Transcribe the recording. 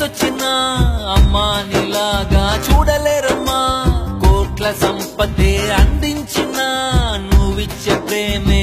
వయసొచ్చినా అమ్మా నీలాగా చూడలేరమ్మా. కోట్ల సంపదే అందించిన నువ్విచ్చే ప్రేమే